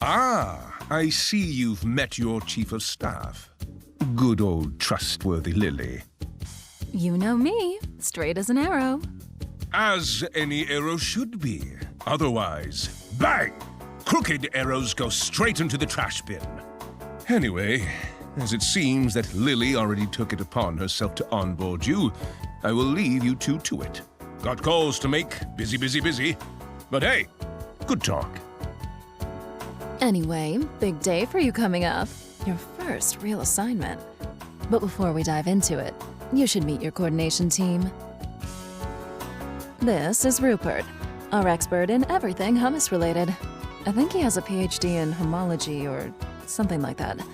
Ah, I see you've met your chief of staff. Good old trustworthy Lily. You know me, straight as an arrow. As any arrow should be. Otherwise, bang! Crooked arrows go straight into the trash bin. Anyway, as it seems that Lily already took it upon herself to onboard you, I will leave you two to it. Got calls to make, busy, busy, busy. But hey, good talk. Anyway, big day for you coming up. Your first real assignment. But before we dive into it, you should meet your coordination team. This is Rupert, our expert in everything hummus-related. I think he has a PhD in homology or something like that,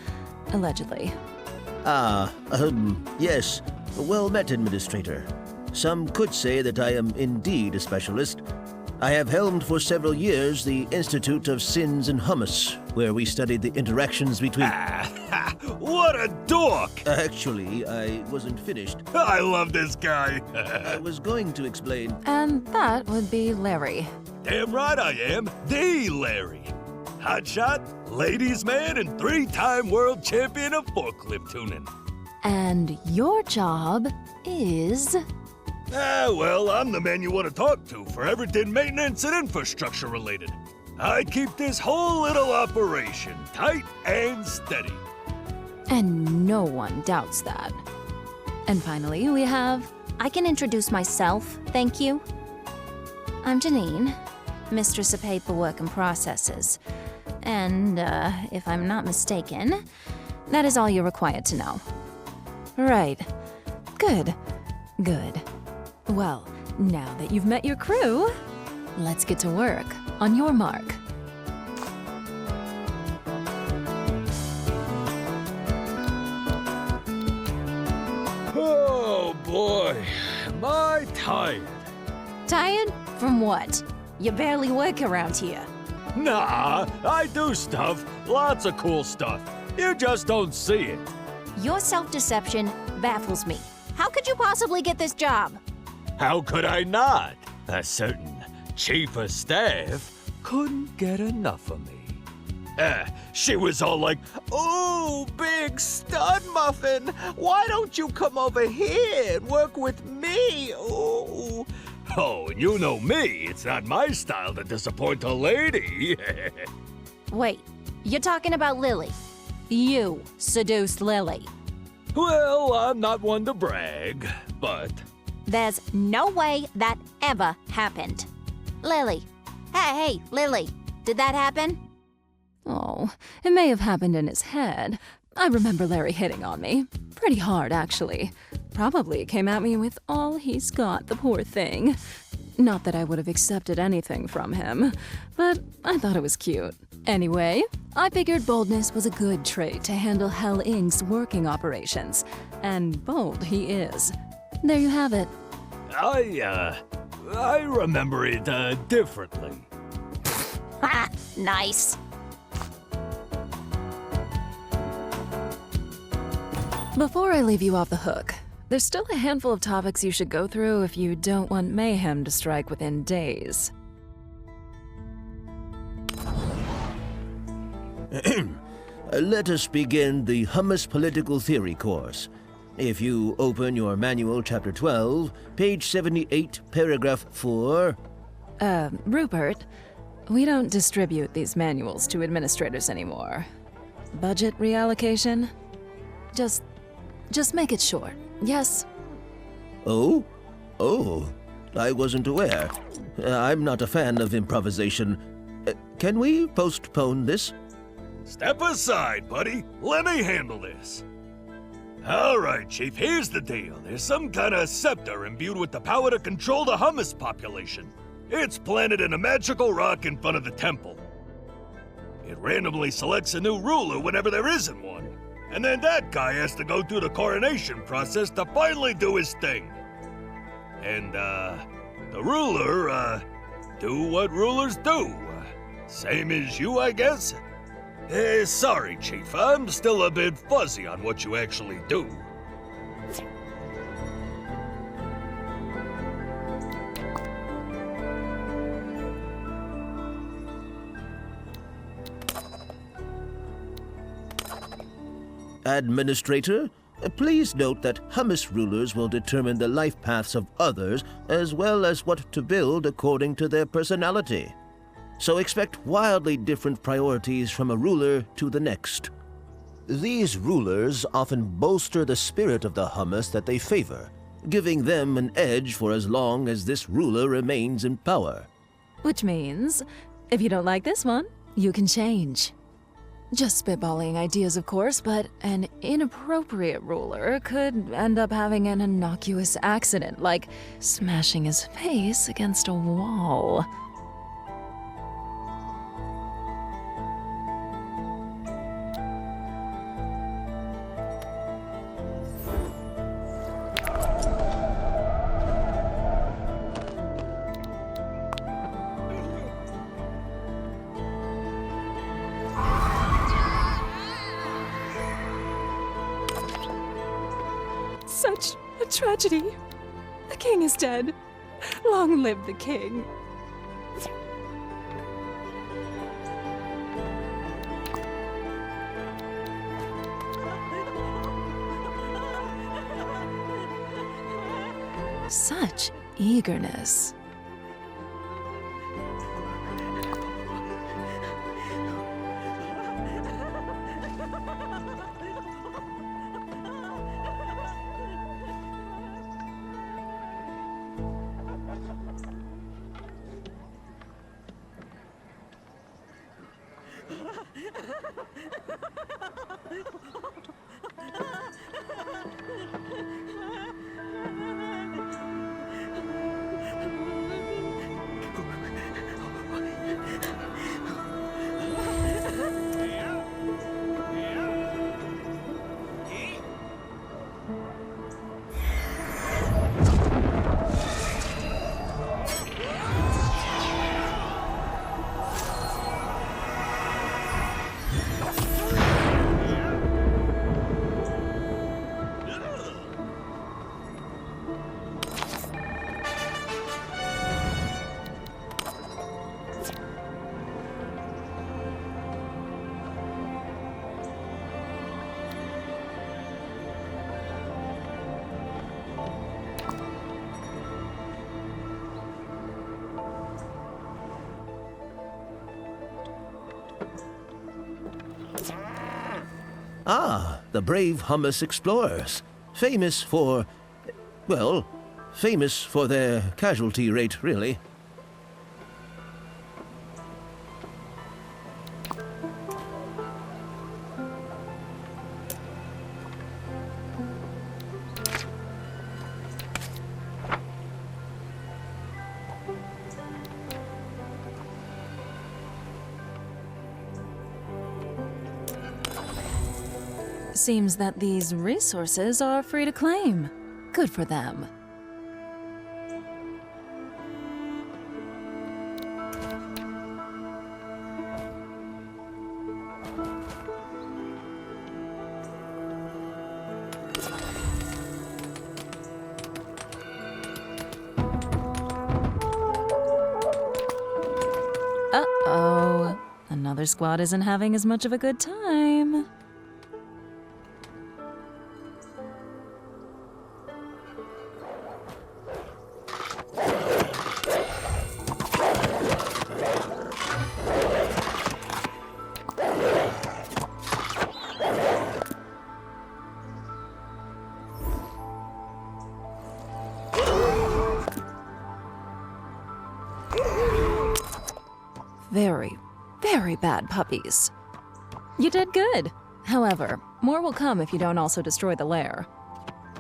allegedly. Yes. Well met, Administrator. Some could say that I am indeed a specialist. I have helmed for several years the Institute of Sins and Hummus, where we studied the interactions between... What a dork! Actually, I wasn't finished. I love this guy. I was going to explain... And that would be Larry. Damn right I am. The Larry. Hotshot, ladies' man, and 3-time world champion of forklift tuning. And your job is... Well, I'm the man you want to talk to for everything maintenance and infrastructure related. I keep this whole little operation tight and steady. And no one doubts that. And finally, we have... I can introduce myself, thank you. I'm Janine, Mistress of Paperwork and Processes. And, if I'm not mistaken, that is all you're required to know. Right. Good. Good. Well, now that you've met your crew, let's get to work. On your mark. Oh boy, am I tired. Tired? From what? You barely work around here. Nah, I do stuff. Lots of cool stuff. You just don't see it. Your self-deception baffles me. How could you possibly get this job? How could I not? A certain chief of staff couldn't get enough of me. She was all like, "Ooh, big stud muffin, why don't you come over here and work with me? Ooh." Oh, and you know me, it's not my style to disappoint a lady. Wait, you're talking about Lily. You seduced Lily. Well, I'm not one to brag, but... There's no way that ever happened. Lily. Hey, Lily, did that happen? Oh, it may have happened in his head. I remember Larry hitting on me. Pretty hard, actually. Probably came at me with all he's got, the poor thing. Not that I would have accepted anything from him, but I thought it was cute. Anyway, I figured boldness was a good trait to handle Hell Inc.'s working operations. And bold he is. There you have it. I remember it, differently. Ha! Nice. Before I leave you off the hook, there's still a handful of topics you should go through if you don't want mayhem to strike within days. Let us begin the Hummus Political Theory course. If you open your manual, Chapter 12, page 78, paragraph 4... Rupert, we don't distribute these manuals to administrators anymore. Budget reallocation? Just make it short, yes? Oh? Oh, I wasn't aware. I'm not a fan of improvisation. Can we postpone this? Step aside, buddy. Let me handle this. All right, Chief, here's the deal. There's some kind of scepter imbued with the power to control the hummus population. It's planted in a magical rock in front of the temple. It randomly selects a new ruler whenever there isn't one. And then that guy has to go through the coronation process to finally do his thing. And, the ruler, do what rulers do. Same as you, I guess? Sorry, Chief, I'm still a bit fuzzy on what you actually do. Administrator, please note that hummus rulers will determine the life paths of others as well as what to build according to their personality. So expect wildly different priorities from a ruler to the next. These rulers often bolster the spirit of the hummus that they favor, giving them an edge for as long as this ruler remains in power. Which means, if you don't like this one, you can change. Just spitballing ideas, of course, but an inappropriate ruler could end up having an innocuous accident, like smashing his face against a wall. Such a tragedy. The king is dead. Long live the king. Such eagerness. Ah, the brave hummus explorers. Famous for their casualty rate, really. Seems that these resources are free to claim. Good for them. Uh-oh. Another squad isn't having as much of a good time. Very, very bad puppies. You did good. However, more will come if you don't also destroy the lair.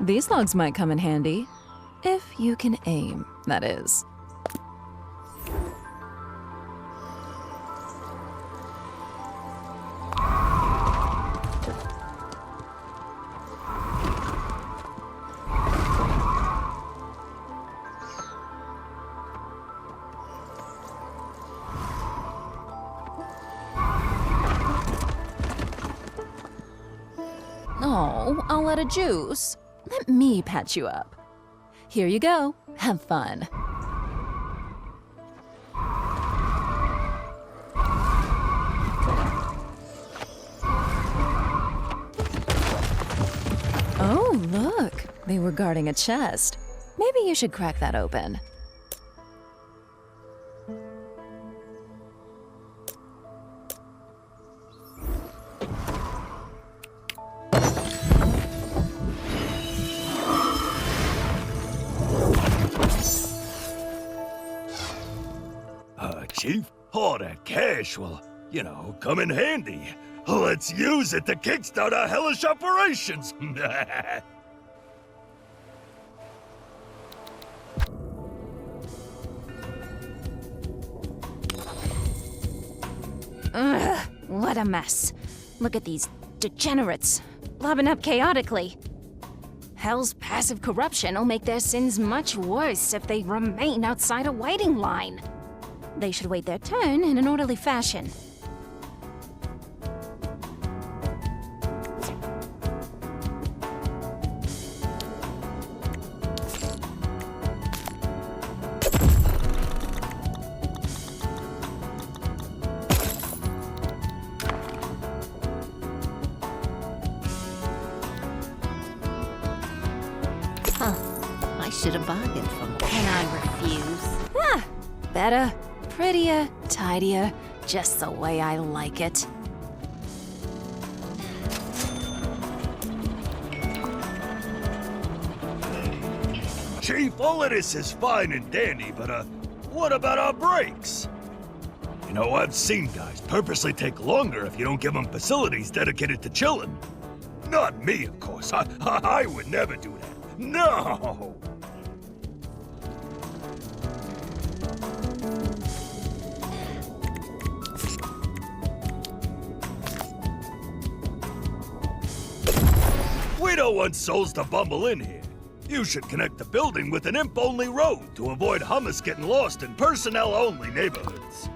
These logs might come in handy. If you can aim, that is. Oh, all out of juice. Let me patch you up. Here you go. Have fun. They were guarding a chest. Maybe you should crack that open. Chief, all that cash will, come in handy. Let's use it to kickstart our hellish operations. Ugh, what a mess. Look at these degenerates, lobbing up chaotically. Hell's passive corruption will make their sins much worse if they remain outside a waiting line. They should wait their turn in an orderly fashion. I should have bargained from her. And I refuse. Ah, better, prettier, tidier, just the way I like it. Chief, all of this is fine and dandy, but what about our breaks? I've seen guys purposely take longer if you don't give them facilities dedicated to chilling. Not me, of course. I would never do that. No! We don't want souls to bumble in here. You should connect the building with an imp-only road to avoid hummus getting lost in personnel-only neighborhoods.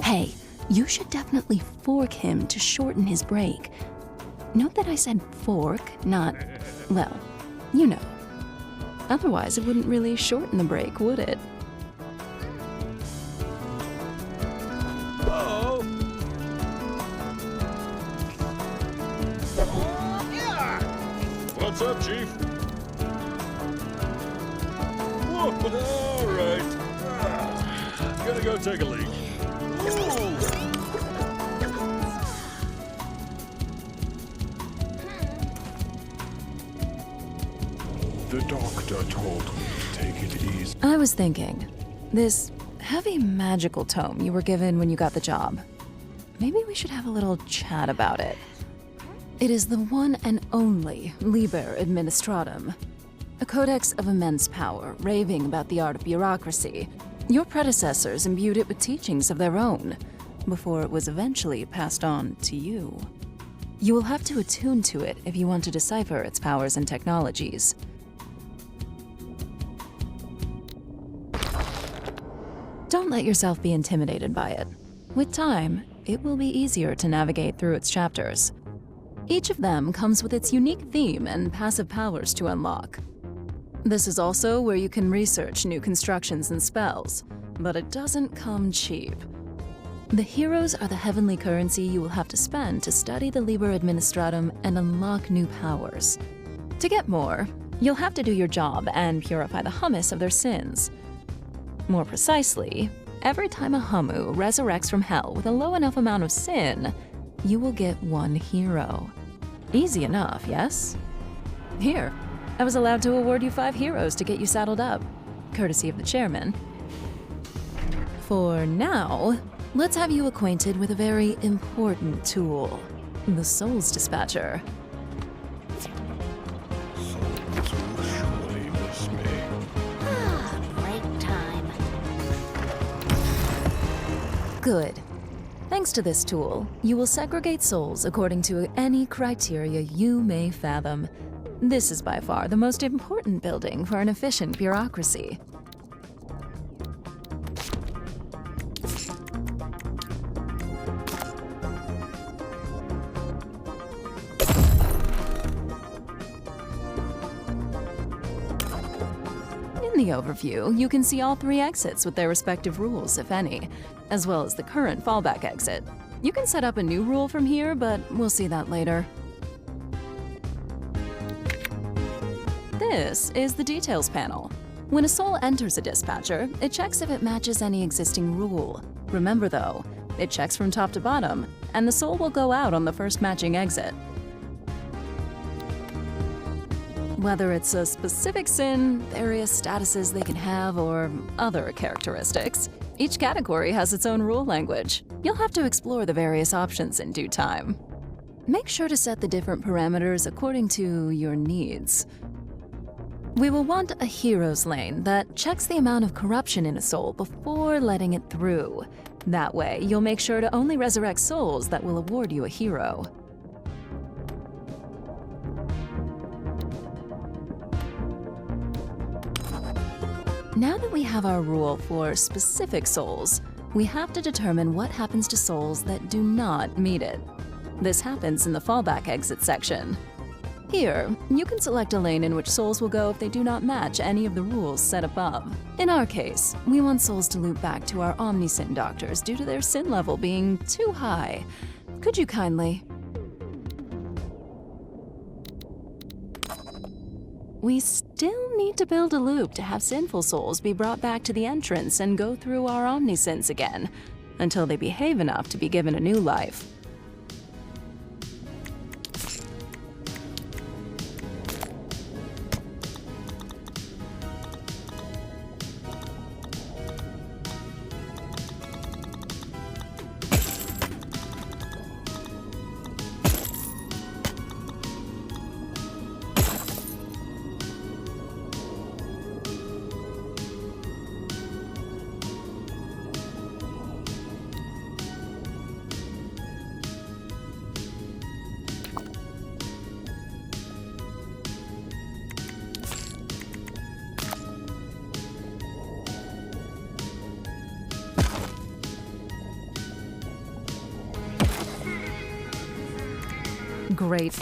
Hey, you should definitely fork him to shorten his break. Note that I said fork, not, well, you know. Otherwise, it wouldn't really shorten the break, would it? Oh! What's up, Chief? Whoa, all right. Gotta go take a leak. Ooh. The doctor told me to take it easy. I was thinking, this heavy magical tome you were given when you got the job. Maybe we should have a little chat about it. It is the one and only Liber Administratum, a codex of immense power, raving about the art of bureaucracy. Your predecessors imbued it with teachings of their own, before it was eventually passed on to you. You will have to attune to it if you want to decipher its powers and technologies. Don't let yourself be intimidated by it. With time, it will be easier to navigate through its chapters. Each of them comes with its unique theme and passive powers to unlock. This is also where you can research new constructions and spells, but it doesn't come cheap. The heroes are the heavenly currency you will have to spend to study the Liber Administratum and unlock new powers. To get more, you'll have to do your job and purify the hummus of their sins. More precisely, every time a Hummu resurrects from hell with a low enough amount of sin, you will get one hero. Easy enough, yes? Here, I was allowed to award you 5 heroes to get you saddled up, courtesy of the chairman. For now, let's have you acquainted with a very important tool, the Souls Dispatcher. Surely miss me. Break time. Good. Thanks to this tool, you will segregate souls according to any criteria you may fathom. This is by far the most important building for an efficient bureaucracy. the overview, you can see all 3 exits with their respective rules, if any, as well as the current fallback exit. You can set up a new rule from here, but we'll see that later. This is the details panel. When a soul enters a dispatcher, it checks if it matches any existing rule. Remember though, it checks from top to bottom, and the soul will go out on the first matching exit. Whether it's a specific sin, various statuses they can have, or other characteristics, each category has its own rule language. You'll have to explore the various options in due time. Make sure to set the different parameters according to your needs. We will want a hero's lane that checks the amount of corruption in a soul before letting it through. That way, you'll make sure to only resurrect souls that will award you a hero. Now that we have our rule for specific souls, we have to determine what happens to souls that do not meet it. This happens in the fallback exit section. Here, you can select a lane in which souls will go if they do not match any of the rules set above. In our case, we want souls to loop back to our Omnisin doctors due to their sin level being too high. Could you kindly? We still need to build a loop to have sinful souls be brought back to the entrance and go through our Omnisins again, until they behave enough to be given a new life.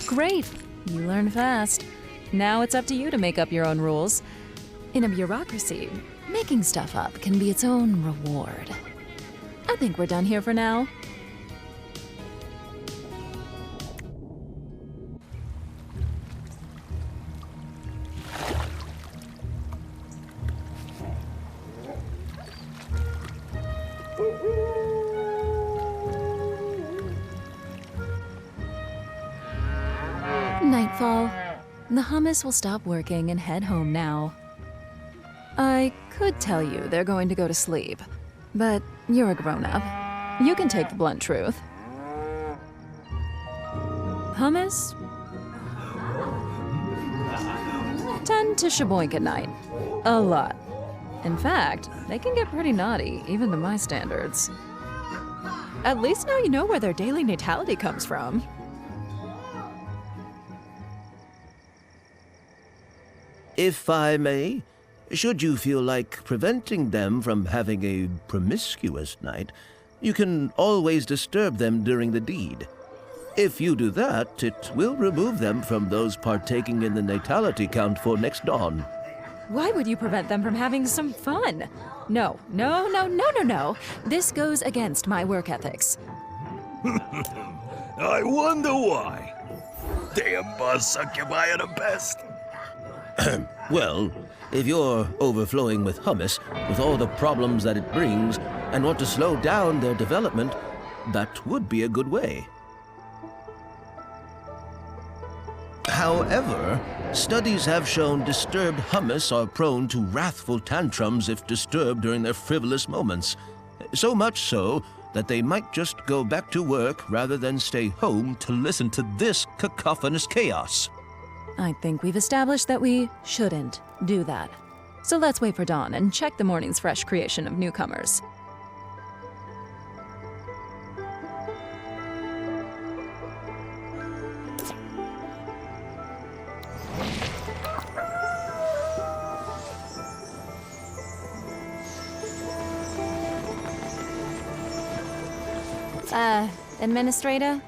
Great. You learn fast. Now it's up to you to make up your own rules. In a bureaucracy, making stuff up can be its own reward. I think we're done here for now. Nightfall. The hummus will stop working and head home now. I could tell you they're going to go to sleep, but you're a grown-up. You can take the blunt truth. Hummus tend to shaboink at night. A lot. In fact, they can get pretty naughty, even to my standards. At least now you know where their daily natality comes from. If I may, should you feel like preventing them from having a promiscuous night, you can always disturb them during the deed. If you do that, it will remove them from those partaking in the natality count for next dawn. Why would you prevent them from having some fun? No. This goes against my work ethics. I wonder why. Damn buzz succubi are the best. Well, if you're overflowing with hummus, with all the problems that it brings, and want to slow down their development, that would be a good way. However, studies have shown disturbed hummus are prone to wrathful tantrums if disturbed during their frivolous moments. So much so that they might just go back to work rather than stay home to listen to this cacophonous chaos. I think we've established that we shouldn't do that. So let's wait for dawn and check the morning's fresh creation of newcomers. Administrator?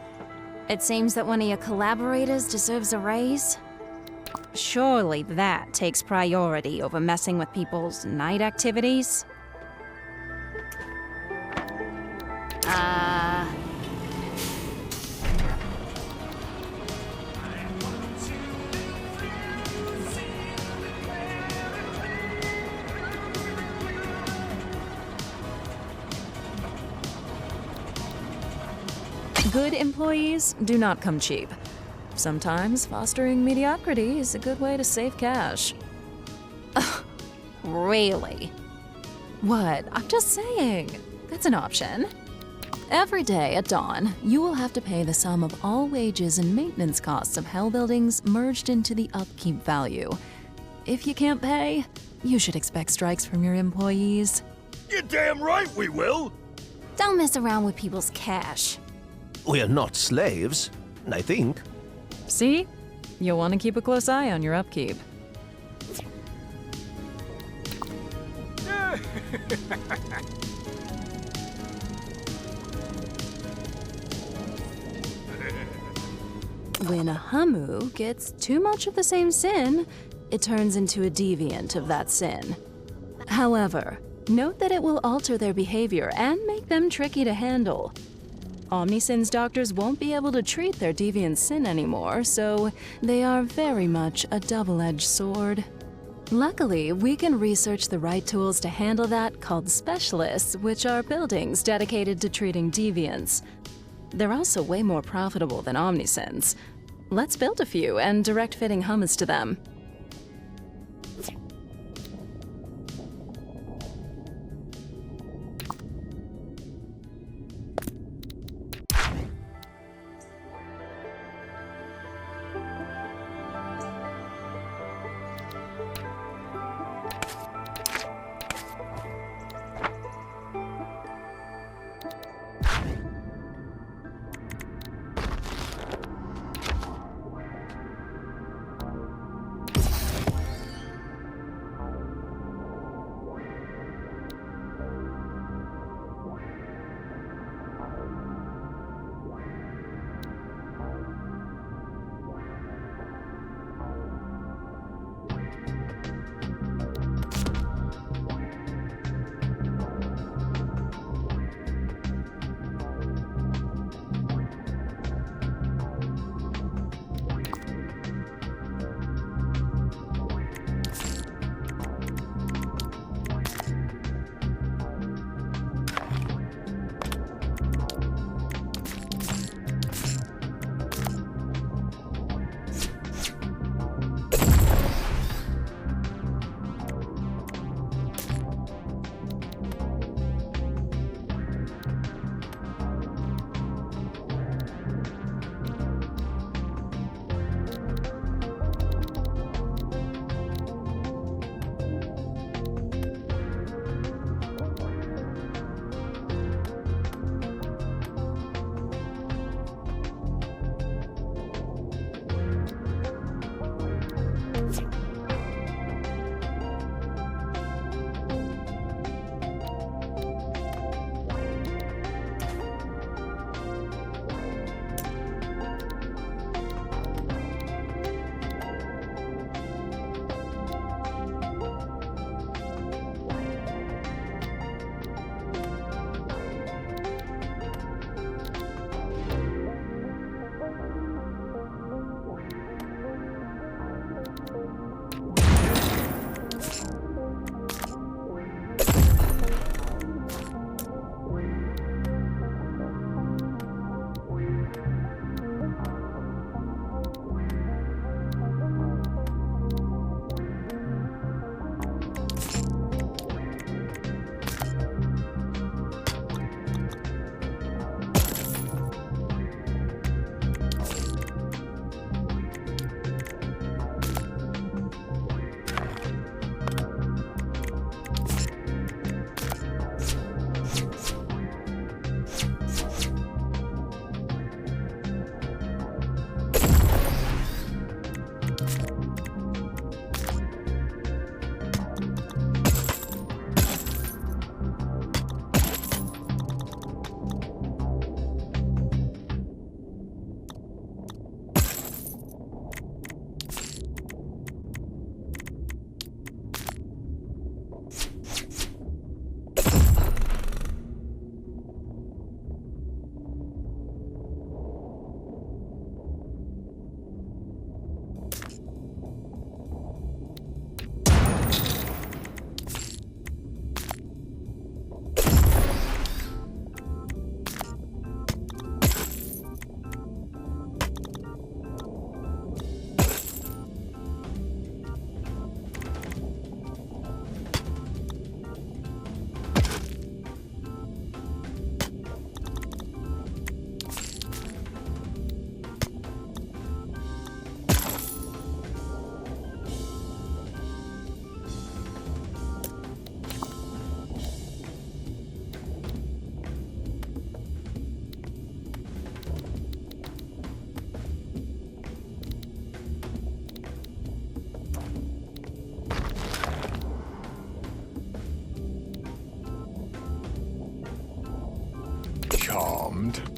It seems that one of your collaborators deserves a raise. Surely that takes priority over messing with people's night activities? Good employees do not come cheap. Sometimes fostering mediocrity is a good way to save cash. Really? What? I'm just saying. That's an option. Every day at dawn, you will have to pay the sum of all wages and maintenance costs of Hell buildings merged into the upkeep value. If you can't pay, you should expect strikes from your employees. You're damn right we will! Don't mess around with people's cash. We are not slaves, I think. See? You'll want to keep a close eye on your upkeep. When a Hamu gets too much of the same sin, it turns into a deviant of that sin. However, note that it will alter their behavior and make them tricky to handle. Omnisin's doctors won't be able to treat their deviant sin anymore, so they are very much a double-edged sword. Luckily, we can research the right tools to handle that called specialists, which are buildings dedicated to treating deviants. They're also way more profitable than Omnisins. Let's build a few and direct fitting hummus to them.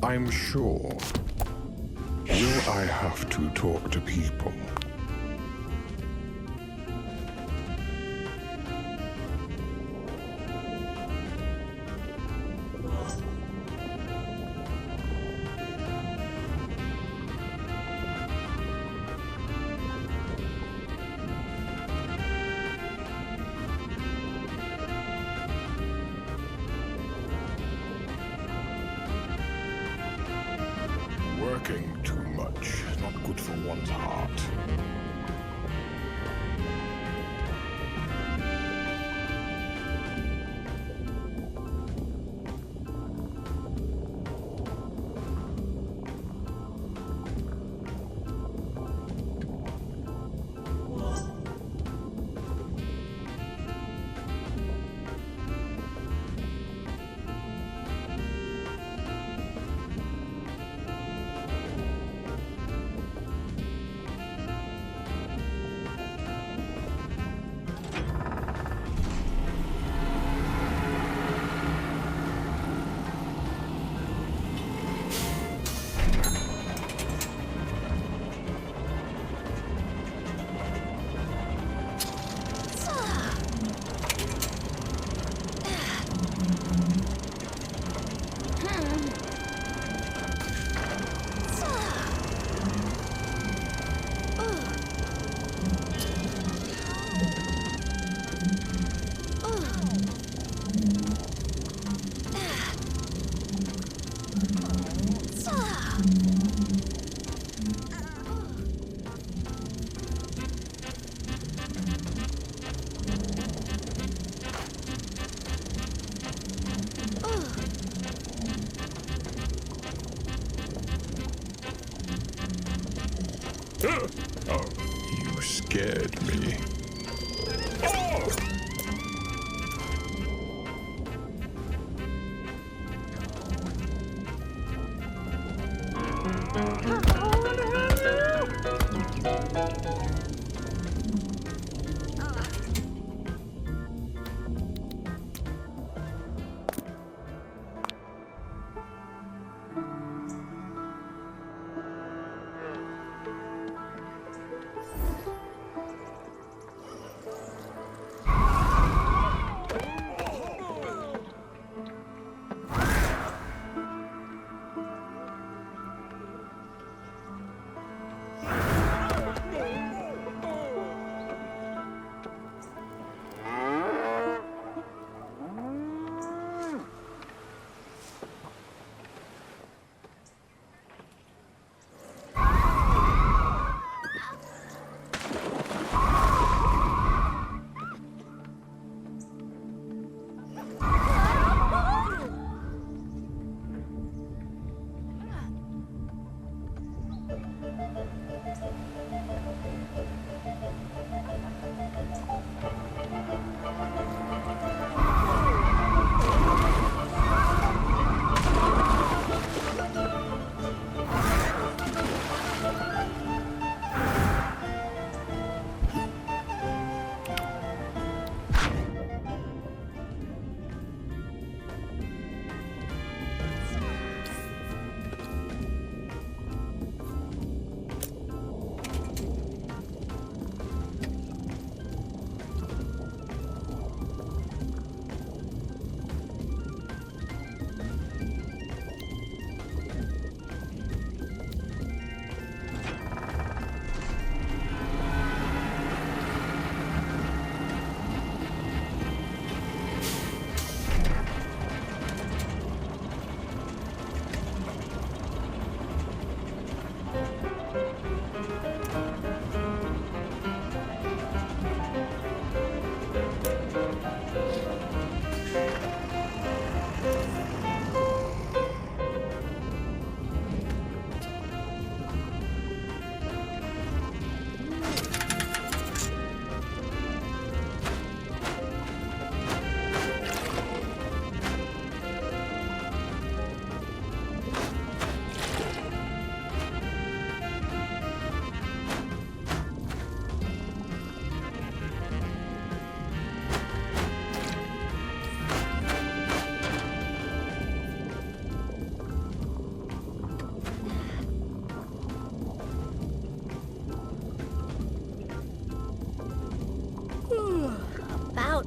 I'm sure. Will I have to talk to people? Working too much, not good for one's heart. Oh, you scared me.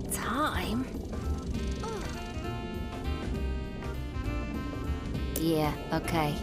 about time. Yeah, okay.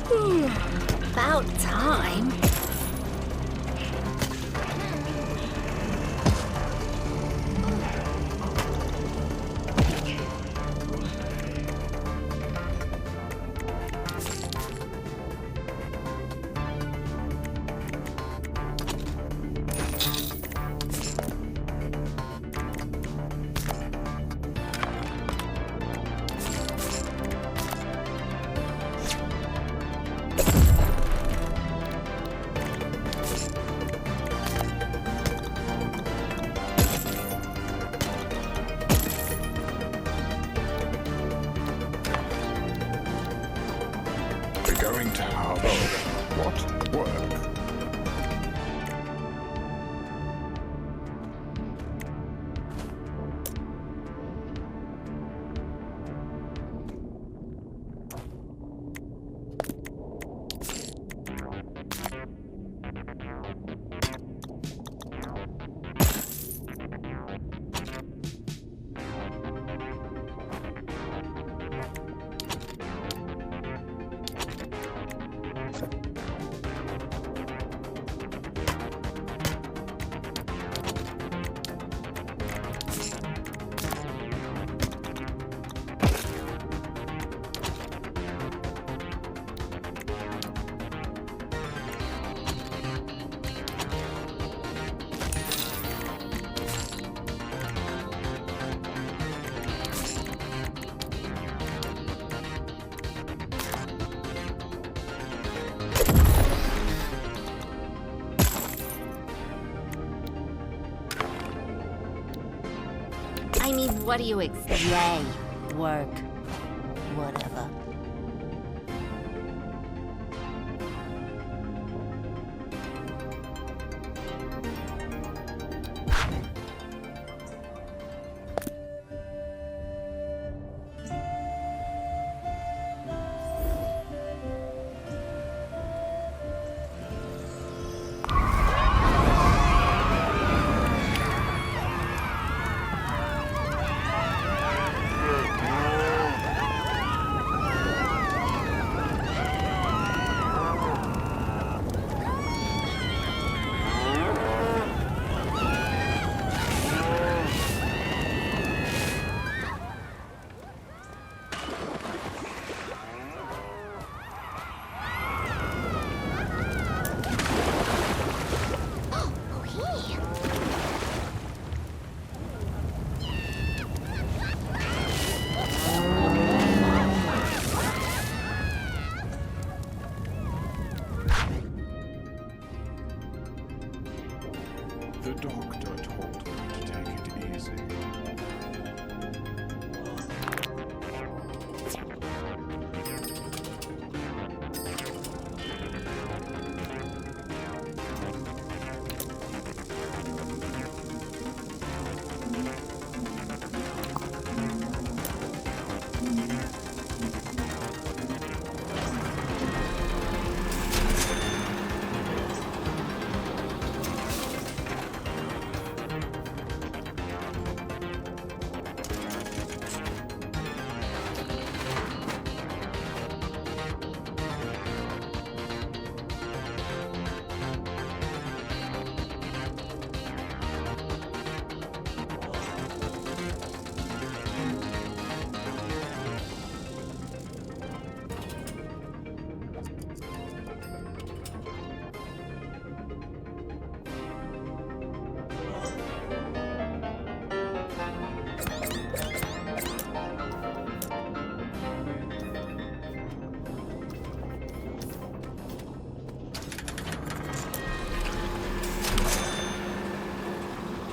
About time. We're going to harbor. What work? I mean, what do you expect? Yay. Work. Whatever. The doctor told me to take it easy.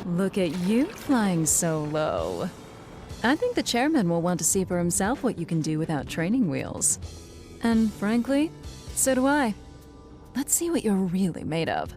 Look at you flying so low. I think the chairman will want to see for himself what you can do without training wheels. And frankly, so do I. Let's see what you're really made of.